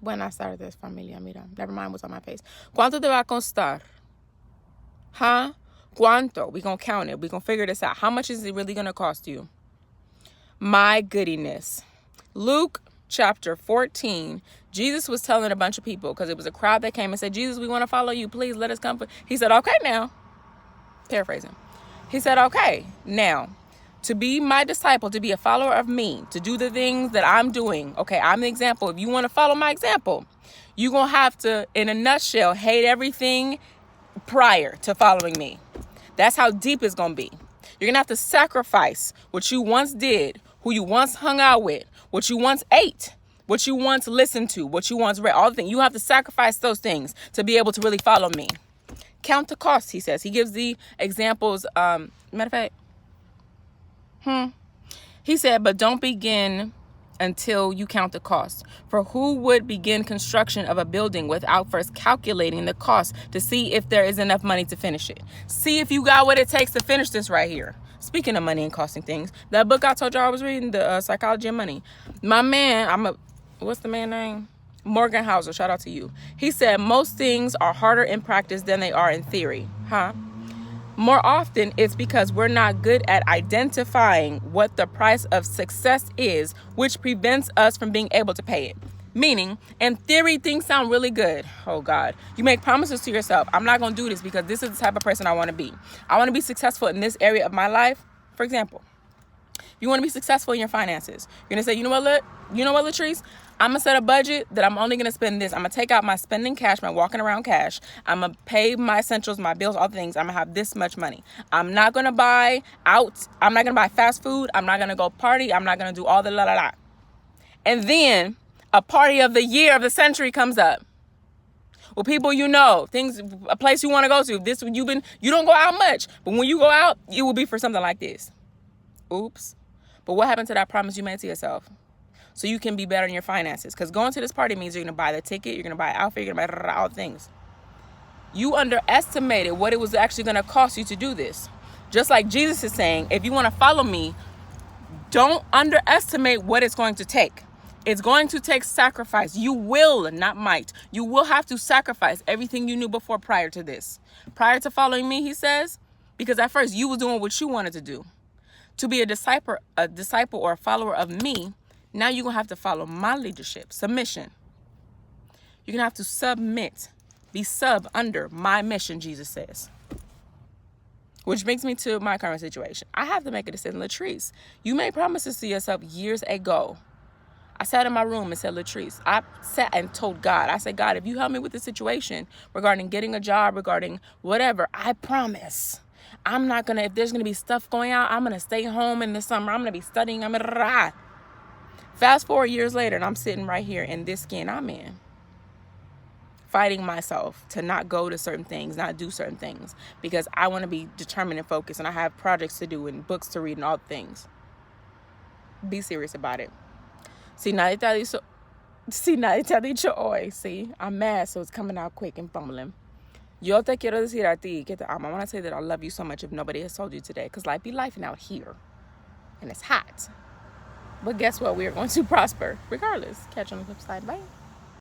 Buenas tardes, familia. Mira, never mind what's on my face. ¿Cuánto te va a costar? Huh? ¿Cuánto? We're going to count it. We're going to figure this out. How much is it really going to cost you? My goodiness. Luke chapter 14. Jesus was telling a bunch of people, because it was a crowd that came and said, Jesus, we want to follow you. Please let us come. He said, okay, now. Paraphrasing. He said, okay, now, to be my disciple, to be a follower of me, to do the things that I'm doing. Okay, I'm the example. If you want to follow my example, you're going to have to, in a nutshell, hate everything prior to following me. That's how deep it's going to be. You're going to have to sacrifice what you once did, who you once hung out with, what you once ate, what you once listened to, what you once read, all the things. You have to sacrifice those things to be able to really follow me. Count the cost, he says. He gives the examples. Matter of fact, he said, but don't begin until you count the cost. For who would begin construction of a building without first calculating the cost to see if there is enough money to finish it? See if you got what it takes to finish this right here. Speaking of money and costing things, that book I told y'all I was reading, the Psychology of Money. My man, what's the man name? Morgan Housel, shout out to you. He said, most things are harder in practice than they are in theory. More often, it's because we're not good at identifying what the price of success is, which prevents us from being able to pay it. Meaning, in theory, things sound really good. Oh, God. You make promises to yourself. I'm not going to do this because this is the type of person I want to be. I want to be successful in this area of my life. For example, you want to be successful in your finances. You're going to say, you know what, Latrice? I'm going to set a budget that I'm only going to spend this. I'm going to take out my spending cash, my walking around cash. I'm going to pay my essentials, my bills, all the things. I'm going to have this much money. I'm not going to buy out. I'm not going to buy fast food. I'm not going to go party. I'm not going to do all the la la la. And then a party of the year of the century comes up. Well, people you know, things, a place you want to go to. You don't go out much. But when you go out, it will be for something like this. Oops. But what happened to that promise you made to yourself? So you can be better in your finances. Because going to this party means you're going to buy the ticket, you're going to buy an outfit, you're going to buy all things. You underestimated what it was actually going to cost you to do this. Just like Jesus is saying, if you want to follow me, don't underestimate what it's going to take. It's going to take sacrifice. You will, not might. You will have to sacrifice everything you knew before prior to this. Prior to following me, he says, because at first you was doing what you wanted to do. To be a disciple or a follower of me, now you're going to have to follow my leadership, submission. You're going to have to submit, be under my mission, Jesus says. Which brings me to my current situation. I have to make a decision. Latrice, you made promises to yourself years ago. I sat in my room and said, Latrice, I sat and told God, I said, God, if you help me with the situation regarding getting a job, regarding whatever, I promise I'm not going to, if there's going to be stuff going out, I'm going to stay home in the summer. I'm going to be studying. Fast forward years later, and I'm sitting right here in this skin I'm in, fighting myself to not go to certain things, not do certain things, because I want to be determined and focused, and I have projects to do and books to read and all things. Be serious about it. See, nadie te ha dicho hoy. See, I'm mad, so it's coming out quick and fumbling. Yo te quiero decir a ti que te amo. I want to say that I love you so much if nobody has told you today, because life be lifing out here, and it's hot. But guess what? We are going to prosper regardless. Catch you on the flip side. Bye.